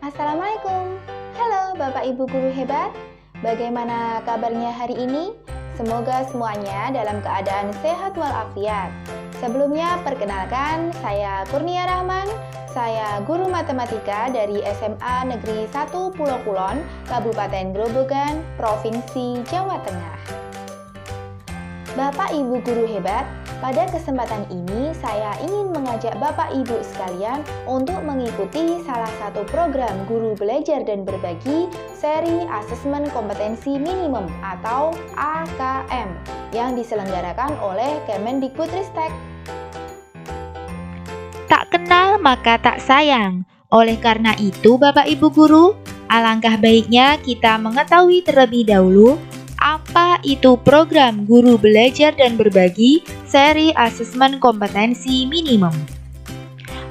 Assalamualaikum. Halo Bapak Ibu guru hebat. Bagaimana kabarnya hari ini? Semoga semuanya dalam keadaan sehat walafiat. Sebelumnya perkenalkan, saya Kurnia Rahman. Saya guru matematika dari SMA Negeri 1 Pulau Kulon, Kabupaten Grobogan, Provinsi Jawa Tengah. Bapak Ibu guru hebat, pada kesempatan ini saya ingin mengajak Bapak Ibu sekalian untuk mengikuti salah satu program Guru Belajar dan Berbagi seri Asesmen Kompetensi Minimum atau AKM yang diselenggarakan oleh Kemendikbudristek. Tak kenal maka tak sayang. Oleh karena itu Bapak Ibu guru, alangkah baiknya kita mengetahui terlebih dahulu apa itu program Guru Belajar dan Berbagi seri Asesmen Kompetensi Minimum.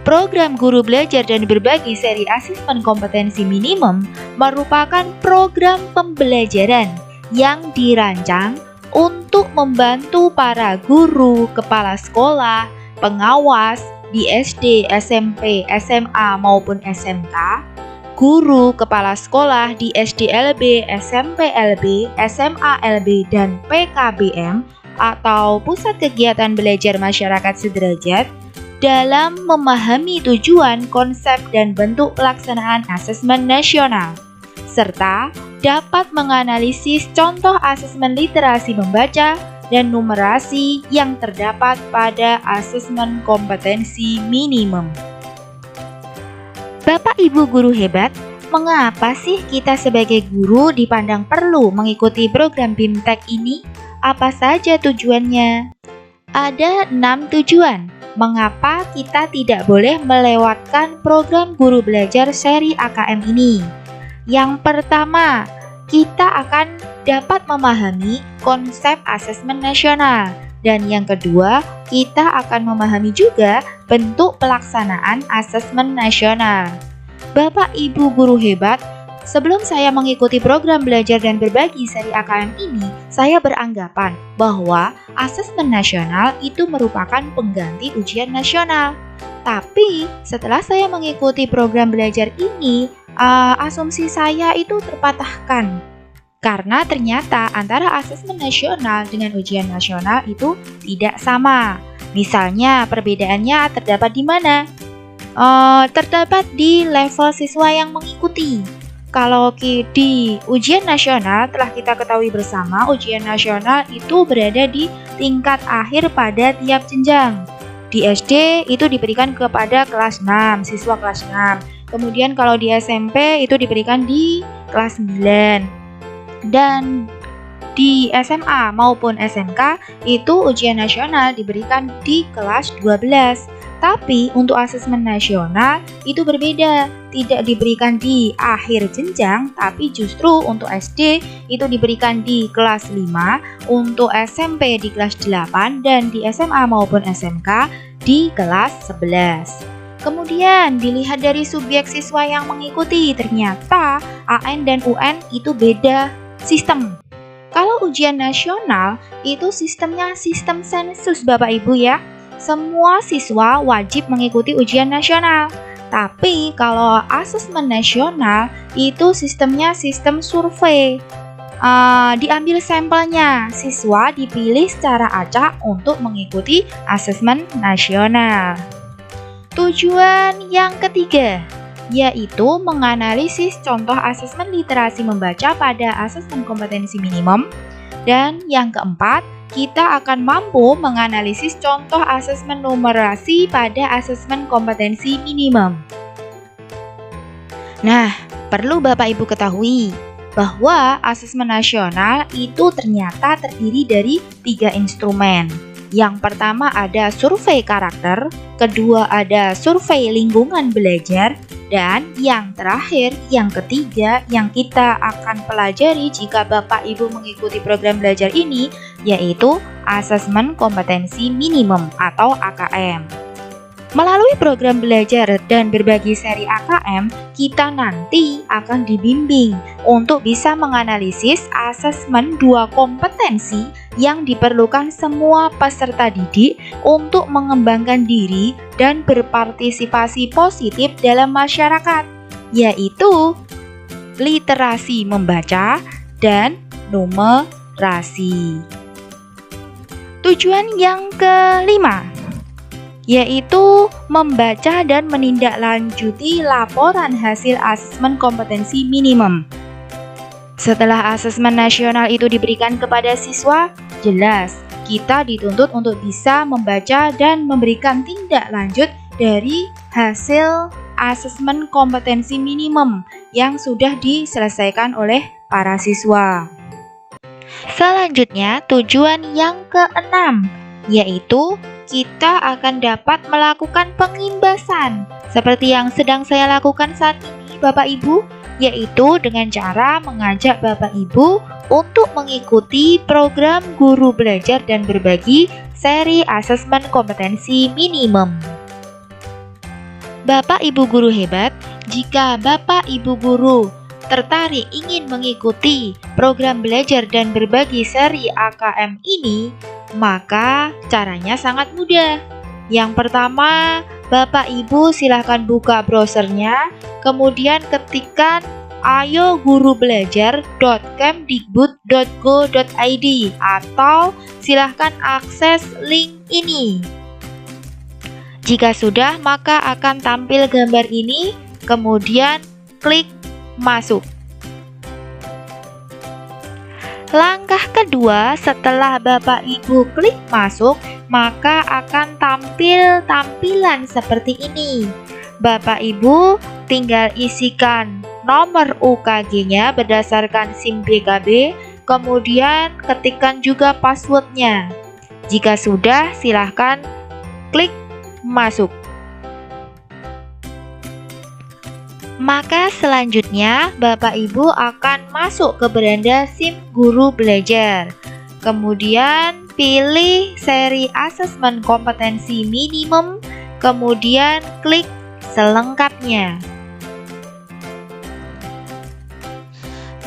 Program Guru Belajar dan Berbagi seri Asesmen Kompetensi Minimum merupakan program pembelajaran yang dirancang untuk membantu para guru, kepala sekolah, pengawas di SD, SMP, SMA maupun SMK, guru, kepala sekolah di SD-LB, SMP-LB, SMA-LB, dan PKBM atau Pusat Kegiatan Belajar Masyarakat Sederajat dalam memahami tujuan, konsep, dan bentuk pelaksanaan asesmen nasional, serta dapat menganalisis contoh asesmen literasi membaca dan numerasi yang terdapat pada asesmen kompetensi minimum. Bapak Ibu guru hebat, mengapa sih kita sebagai guru dipandang perlu mengikuti program BIMTEK ini? Apa saja tujuannya? Ada 6 tujuan mengapa kita tidak boleh melewatkan program Guru Belajar seri AKM ini. Yang pertama, kita akan dapat memahami konsep asesmen nasional. Dan yang kedua, kita akan memahami juga bentuk pelaksanaan asesmen nasional. Bapak Ibu guru hebat, sebelum saya mengikuti program belajar dan berbagi seri AKM ini, saya beranggapan bahwa asesmen nasional itu merupakan pengganti ujian nasional. Tapi setelah saya mengikuti program belajar ini, asumsi saya itu terpatahkan. Karena ternyata antara asesmen nasional dengan ujian nasional itu tidak sama. Misalnya perbedaannya terdapat di mana? Terdapat di level siswa yang mengikuti. Kalau di ujian nasional telah kita ketahui bersama, ujian nasional itu berada di tingkat akhir pada tiap jenjang. Di SD itu diberikan kepada kelas 6, siswa kelas 6. Kemudian kalau di SMP itu diberikan di kelas 9. Dan di SMA maupun SMK itu ujian nasional diberikan di kelas 12. Tapi untuk asesmen nasional itu berbeda, tidak diberikan di akhir jenjang, tapi justru untuk SD itu diberikan di kelas 5, untuk SMP di kelas 8, dan di SMA maupun SMK di kelas 11. Kemudian dilihat dari subjek siswa yang mengikuti, ternyata AN dan UN itu beda sistem. Kalau ujian nasional itu sistemnya sistem sensus Bapak Ibu ya. Semua siswa wajib mengikuti ujian nasional. Tapi kalau asesmen nasional itu sistemnya sistem survei. Diambil sampelnya, siswa dipilih secara acak untuk mengikuti asesmen nasional. Tujuan yang ketiga yaitu menganalisis contoh asesmen literasi membaca pada asesmen kompetensi minimum. Dan yang keempat, kita akan mampu menganalisis contoh asesmen numerasi pada asesmen kompetensi minimum. Nah, perlu Bapak Ibu ketahui bahwa asesmen nasional itu ternyata terdiri dari 3 instrumen. Yang pertama ada survei karakter, kedua ada survei lingkungan belajar, dan yang terakhir, yang ketiga yang kita akan pelajari jika Bapak Ibu mengikuti program belajar ini, yaitu asesmen kompetensi minimum atau AKM. Melalui program belajar dan berbagi seri AKM, kita nanti akan dibimbing untuk bisa menganalisis asesmen 2 kompetensi yang diperlukan semua peserta didik untuk mengembangkan diri dan berpartisipasi positif dalam masyarakat. yaitu literasi membaca dan numerasi. Tujuan yang kelima yaitu membaca dan menindaklanjuti laporan hasil asesmen kompetensi minimum. Setelah asesmen nasional itu diberikan kepada siswa, jelas kita dituntut untuk bisa membaca dan memberikan tindak lanjut dari hasil asesmen kompetensi minimum yang sudah diselesaikan oleh para siswa. Selanjutnya, tujuan yang keenam, yaitu kita akan dapat melakukan pengimbasan seperti yang sedang saya lakukan saat ini, Bapak Ibu, yaitu dengan cara mengajak Bapak Ibu untuk mengikuti program Guru Belajar dan Berbagi seri asesmen kompetensi minimum. Bapak Ibu guru hebat, jika Bapak Ibu guru tertarik ingin mengikuti program belajar dan berbagi seri AKM ini, maka caranya sangat mudah. Yang pertama, Bapak Ibu silahkan buka browsernya, kemudian ketikkan ayogurubelajar.kemdikbud.go.id atau silahkan akses link ini. Jika sudah, maka akan tampil gambar ini, kemudian klik masuk. Langkah kedua, setelah Bapak Ibu klik masuk, maka akan tampil tampilan seperti ini. Bapak Ibu tinggal isikan nomor UKG-nya berdasarkan SIM BKB, kemudian ketikkan juga passwordnya. Jika sudah, silahkan klik masuk. Maka selanjutnya Bapak Ibu akan masuk ke beranda SIM Guru Belajar. Kemudian pilih seri asesmen kompetensi minimum, kemudian klik selengkapnya.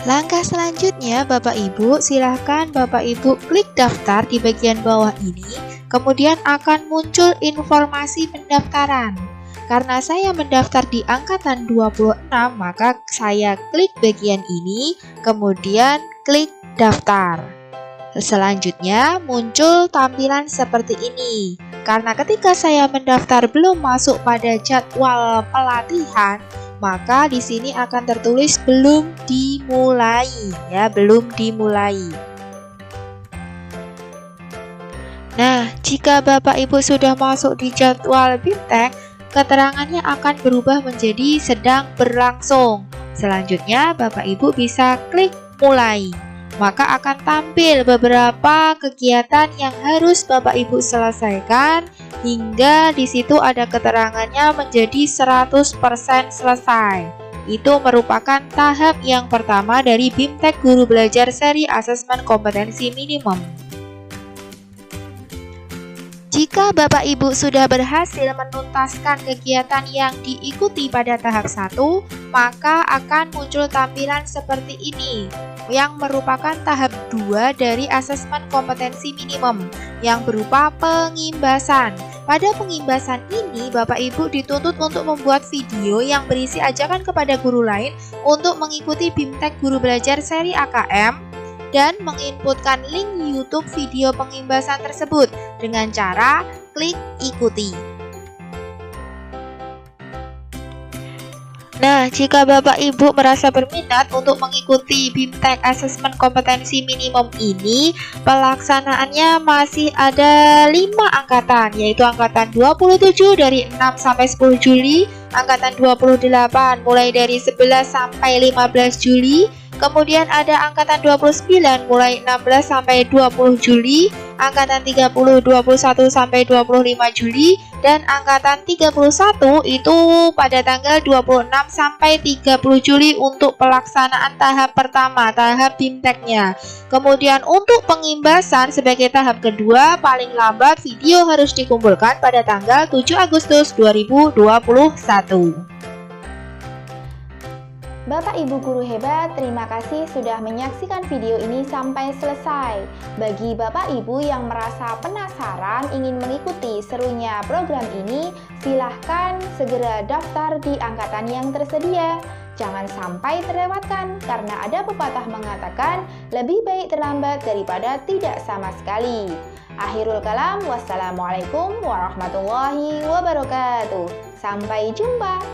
Langkah selanjutnya Bapak Ibu, silahkan Bapak Ibu klik daftar di bagian bawah ini, kemudian akan muncul informasi pendaftaran. Karena saya mendaftar di angkatan 26, maka saya klik bagian ini, kemudian klik daftar. Selanjutnya muncul tampilan seperti ini. Karena ketika saya mendaftar belum masuk pada jadwal pelatihan, maka di sini akan tertulis belum dimulai, ya, belum dimulai. Nah, jika Bapak Ibu sudah masuk di jadwal BIMTEK, keterangannya akan berubah menjadi sedang berlangsung. Selanjutnya, Bapak Ibu bisa klik mulai. Maka akan tampil beberapa kegiatan yang harus Bapak Ibu selesaikan hingga di situ ada keterangannya menjadi 100% selesai. Itu merupakan tahap yang pertama dari BIMTEK Guru Belajar seri asesmen kompetensi minimum. Jika Bapak Ibu sudah berhasil menuntaskan kegiatan yang diikuti pada tahap 1, maka akan muncul tampilan seperti ini, yang merupakan tahap 2 dari asesmen kompetensi minimum, yang berupa pengimbasan. Pada pengimbasan ini, Bapak Ibu dituntut untuk membuat video yang berisi ajakan kepada guru lain untuk mengikuti BIMTEK Guru Belajar seri AKM, dan menginputkan link YouTube video pengimbasan tersebut dengan cara klik ikuti. Nah, jika Bapak Ibu merasa berminat untuk mengikuti BIMTEK Asesmen Kompetensi Minimum ini, pelaksanaannya masih ada 5 angkatan, yaitu angkatan 27 dari 6 sampai 10 Juli, angkatan 28 mulai dari 11 sampai 15 Juli, kemudian ada angkatan 29 mulai 16 sampai 20 Juli, angkatan 30 21 sampai 25 Juli, dan angkatan 31 itu pada tanggal 26 sampai 30 Juli untuk pelaksanaan tahap pertama, tahap BIMTEK-nya. Kemudian untuk pengimbasan sebagai tahap kedua, paling lambat video harus dikumpulkan pada tanggal 7 Agustus 2021. Bapak Ibu guru hebat, terima kasih sudah menyaksikan video ini sampai selesai. Bagi Bapak Ibu yang merasa penasaran ingin mengikuti serunya program ini, silahkan segera daftar di angkatan yang tersedia. Jangan sampai terlewatkan, karena ada pepatah mengatakan lebih baik terlambat daripada tidak sama sekali. Akhirul kalam, wassalamualaikum warahmatullahi wabarakatuh. Sampai jumpa.